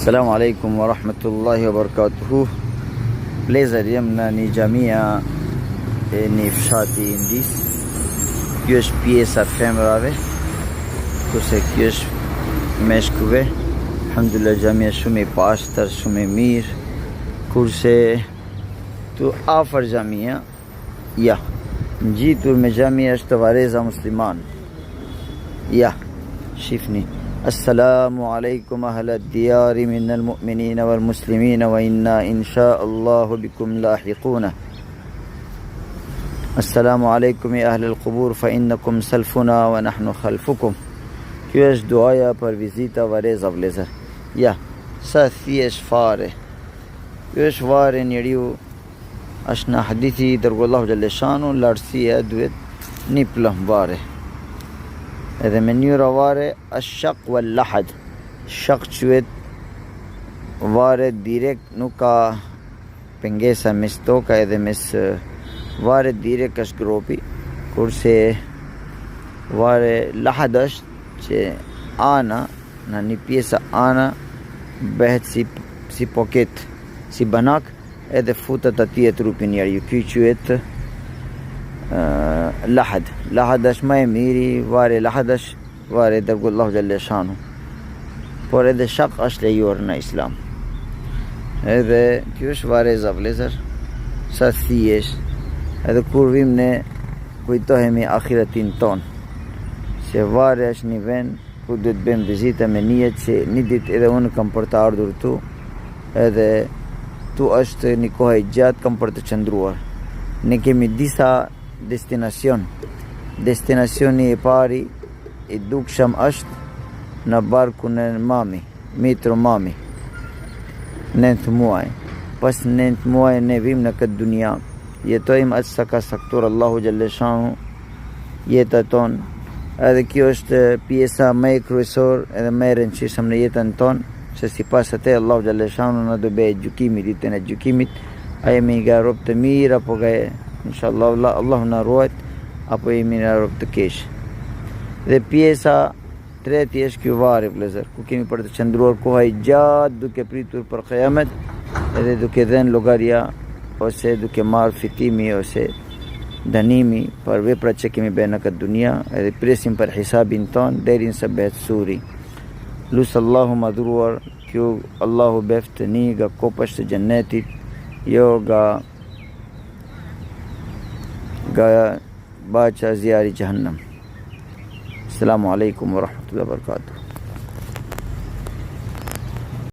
Selamu alaikum wa rahmatullahi wa barakatuhu. Vlezër, jem në një xhamia e një fshati Indis. Kjo është pjesa femrave, kurse kjo është meshkujve. Alhamdulillah, xhamia shumë i pastër, shumë i mirë. Kurse tu afër xhamia, ja, ngjitur me xhamia është vareza musliman. Ja, shifni. السلام عليكم أهل الديار من المؤمنين والمسلمين وإنا إن شاء الله بكم لاحقون. السلام عليكم يا أهل القبور فإنكم سلفنا ونحن خلفكم. Kjo është duaja për vizita vareza vlezër. Ja, sa thjesht fare. Kjo është fare njeriu, është në hadithi dërgullahu xhaleshanu, lartësia duhet një plëmbare. Edhe me njëra vare ashaq wal lahad. Shaq quhet vare direkt, nuk ka pengesa mes toka edhe mes vare direkt është gropi. Kurse vare lahad është që ana, në një pjesë ana bëhet si poket, si banak, edhe futet atje trupi njeriu. Ky quhet lahad. Lahad është më e miri, vare lahad është vare dërgullahu xhaleshanu. Por edhe shaq është lejuar në islam. Edhe kjo është vareza vlezër, sa thjesht. Edhe kur vim ne kujtohemi ahiretin ton. Se vare është një vend ku duhet bëjmë vizita me nijet që një ditë edhe unë kam për të ardhur tu, edhe tu është një kohë e gjatë kam për të qëndruar. Ne kemi disa destinacioni i pari i dukshëm është në barkun e mami, mitru mami, 9 muaj. Pas 9 muaj ne vim në këtë dunia, jetojmë atë sa ka saktur Allahu xhaleshanu jetën tonë. Edhe kjo është pjesa më e kryesor edhe më e rëndësishme në jetën tonë, se sipas atij Allahu xhaleshanu na do bëj gjykimit, ditën e gjykimit, a jemi nga rob të mirë apo nga inshallah Allahu na ruaj, apo jemi nga rob të keq. Dhe pjesa tretë është ky varri vlezër, ku kemi për të qëndruar koha i gjatë duke pritur për kiamet, edhe duke dhënë llogaria ose duke marrë fitimi ose dënimi për veprat që kemi bërë në këtë dunia, edhe presim për hisabin ton deri në bëhet suri. Lusë Allahu madhruar, kjo Allahu beftëni nga kopësht të gjennetit, jo nga baqa zjarri jahannam. Assalamu alaikum wa rahmatullahi wa barakatuh.